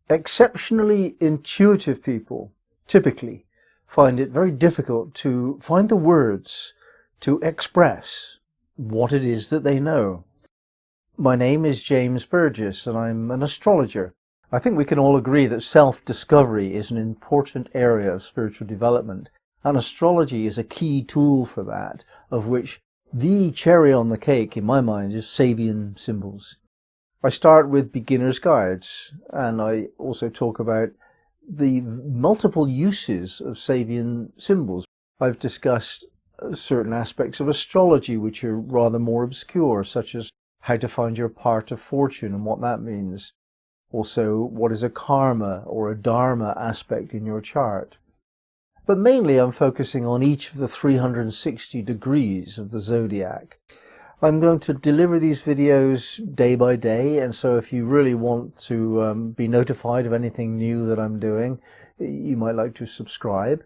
Exceptionally intuitive people typically find it very difficult to find the words to express what it is that they know. My name is James Burgess and I'm an astrologer. I think we can all agree that self-discovery is an important area of spiritual development, and astrology is a key tool for that, of which the cherry on the cake in my mind is Sabian Symbols. I start with beginner's guides, and I also talk about the multiple uses of Sabian symbols. I've discussed certain aspects of astrology which are rather more obscure, such as how to find your part of fortune and what that means. Also, what is a karma or a dharma aspect in your chart. But mainly I'm focusing on each of the 360 degrees of the zodiac. I'm going to deliver these videos day by day, and so if you really want to be notified of anything new that I'm doing, you might like to subscribe.